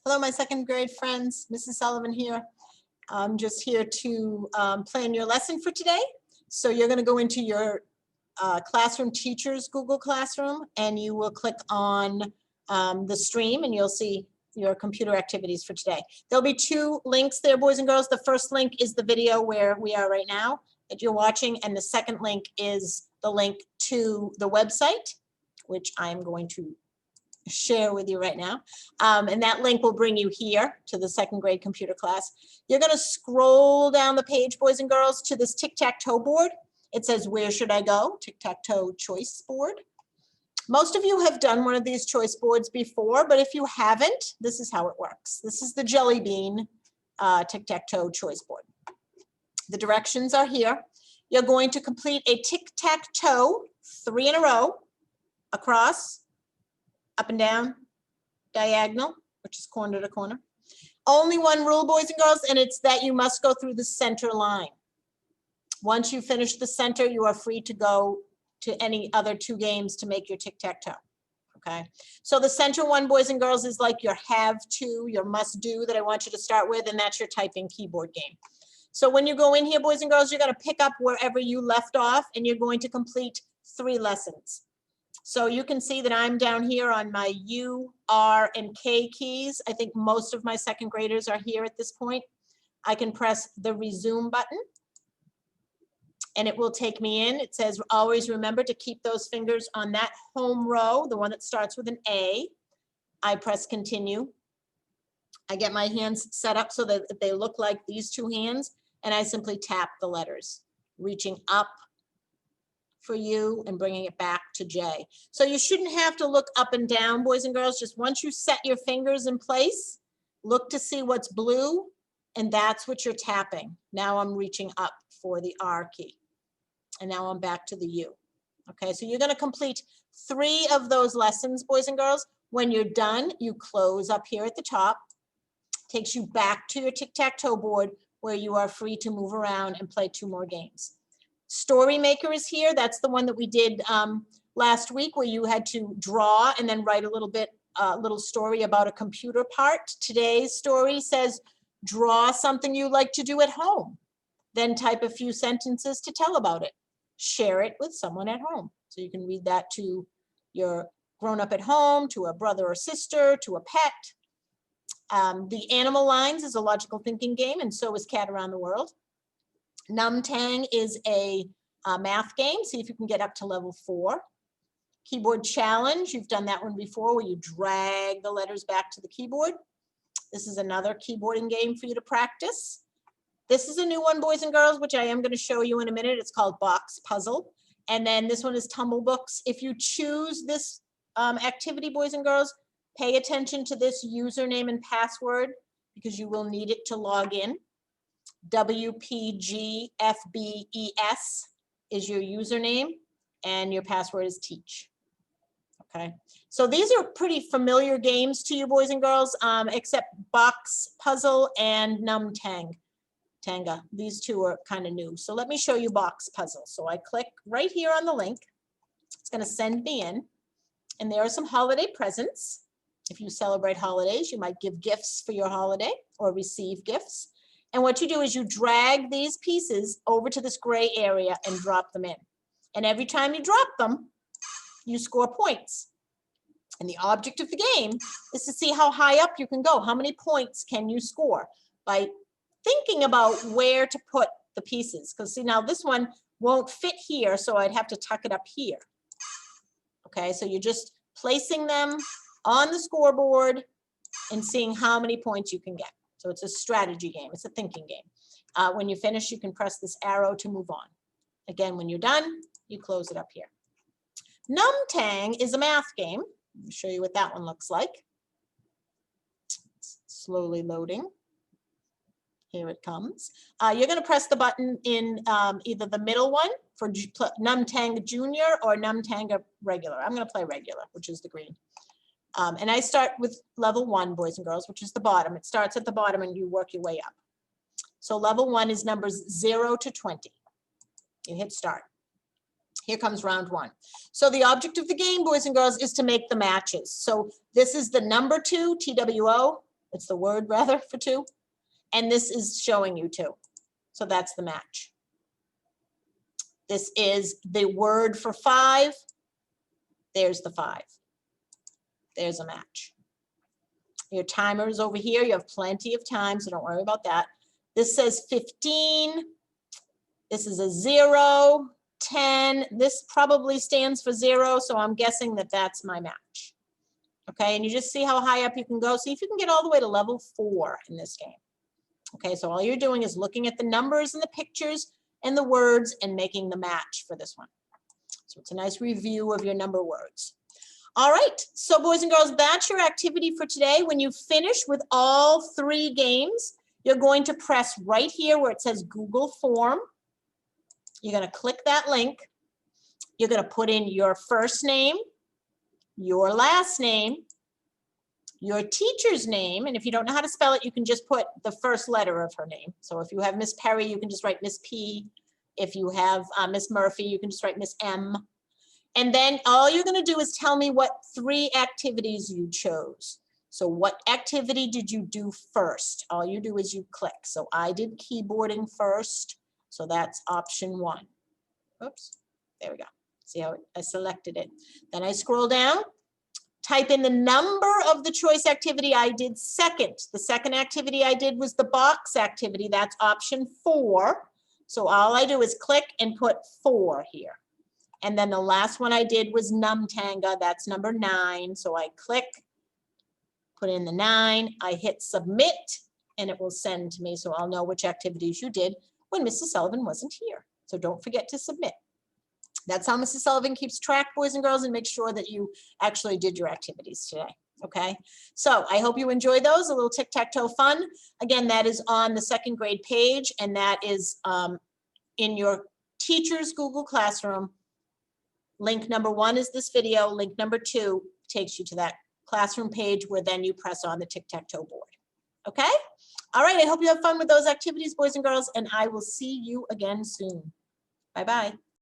Hello, my second grade friends. Mrs. Sullivan here. I'm just here to plan your lesson for today. So you're going to go into your Classroom Teachers Google Classroom, and you will click on the stream, and you'll see your computer activities for today. There'll be two links there, boys and girls. The first link is the video where we are right now that you're watching, and the second link is the link to the website, which I'm going to share with you right now. And that link will bring you here to the second grade computer class. You're going to scroll down the page, boys and girls, to this tic-tac-toe board. It says, where should I go? Tic-tac-toe choice board. Most of you have done one of these choice boards before, but if you haven't, this is how it works. This is the Jelly Bean tic-tac-toe choice board. The directions are here. You're going to complete a tic-tac-toe 3 in a row across, up and down, diagonal, which is corner to corner. Only one rule, boys and girls, and it's that you must go through the center line. Once you finish the center, you are free to go to any other 2 games to make your tic-tac-toe. Okay, so the center one, boys and girls, is like your have to, your must do that I want you to start with, and that's your typing keyboard game. So when you go in here, boys and girls, you're going to pick up wherever you left off, and you're going to complete 3 lessons. So you can see that I'm down here on my U, R, and K keys. I think most of my second graders are here at this point. I can press the resume button and it will take me in. It says, always remember to keep those fingers on that home row, the one that starts with an A. I press continue. I get my hands set up so that they look like these 2 hands, and I simply tap the letters, reaching up for you and bringing it back to J. So you shouldn't have to look up and down, boys and girls. Just once you set your fingers in place, look to see what's blue, and that's what you're tapping. Now I'm reaching up for the R key, and now I'm back to the U. Okay, so you're going to complete 3 of those lessons, boys and girls. When you're done, you close up here at the top. Takes you back to your tic-tac-toe board where you are free to move around and play 2 more games. Story Maker is here. That's the one that we did last week, where you had to draw and then write a little story about a computer part. Today's story says, draw something you like to do at home, then type a few sentences to tell about it. Share it with someone at home. So you can read that to your grown-up at home, to a brother or sister, to a pet. The Animal Lines is a logical thinking game, and so is Cat Around the World. Num Tang is a math game. See if you can get up to level 4. Keyboard Challenge, you've done that one before, where you drag the letters back to the keyboard. This is another keyboarding game for you to practice. This is a new one, boys and girls, which I am going to show you in a minute. It's called Box Puzzle. And then this one is Tumble Books. If you choose this activity, boys and girls, pay attention to this username and password, because you will need it to log in. WPGFBES is your username, and your password is teach. Okay, so these are pretty familiar games to you, boys and girls, except Box Puzzle and Num Tanga. These 2 are kind of new. So let me show you Box Puzzle. So I click right here on the link. It's going to send me in, and there are some holiday presents. If you celebrate holidays, you might give gifts for your holiday or receive gifts. And what you do is you drag these pieces over to this gray area and drop them in. And every time you drop them, you score points. And the object of the game is to see how high up you can go. How many points can you score by thinking about where to put the pieces? Because see, now this one won't fit here, so I'd have to tuck it up here. Okay, so you're just placing them on the scoreboard and seeing how many points you can get. So it's a strategy game. It's a thinking game. When you finish, you can press this arrow to move on. Again, when you're done, you close it up here. Num Tang is a math game. Let me show you what that one looks like. It's slowly loading. Here it comes. You're going to press the button in either the middle one for Num Tang Junior or Num Tang regular. I'm going to play regular, which is the green. And I start with level 1, boys and girls, which is the bottom. It starts at the bottom and you work your way up. So level 1 is numbers 0 to 20. You hit start. Here comes round 1. So the object of the game, boys and girls, is to make the matches. So this is the number 2, TWO, It's the word rather for 2. And this is showing you 2. So that's the match. This is the word for 5. There's the 5. There's a match. Your timer is over here. You have plenty of time, so don't worry about that. This says 15. This is a 0, 10. This probably stands for 0, so I'm guessing that that's my match. Okay, and you just see how high up you can go. See if you can get all the way to level 4 in this game. Okay, so all you're doing is looking at the numbers and the pictures and the words and making the match for this one. So it's a nice review of your number words. All right, so boys and girls, that's your activity for today. When you finish with all 3 games, you're going to press right here where it says Google Form. You're going to click that link. You're going to put in your first name, your last name, your teacher's name, and if you don't know how to spell it, you can just put the first letter of her name. So if you have Miss Perry, you can just write Miss P. If you have Miss Murphy, you can just write Miss M. And then all you're going to do is tell me what 3 activities you chose. So what activity did you do first? All you do is you click. So I did keyboarding first. So that's option 1. Oops, there we go. See how I selected it. Then I scroll down, type in the number of the choice activity I did second. The second activity I did was the box activity. That's option 4. So all I do is click and put 4 here. And then the last one I did was Numtanga. That's number 9. So I click, put in the 9, I hit submit, and it will send to me. So I'll know which activities you did when Mrs. Sullivan wasn't here. So don't forget to submit. That's how Mrs. Sullivan keeps track, boys and girls, and make sure that you actually did your activities today. Okay, so I hope you enjoy those, a little tic-tac-toe fun. Again, that is on the 2nd grade page, and that is in your teacher's Google Classroom. Link number 1 is this video. Link number 2 takes you to that classroom page where then you press on the tic-tac-toe board. Okay? All right, I hope you have fun with those activities, boys and girls, and I will see you again soon. Bye-bye.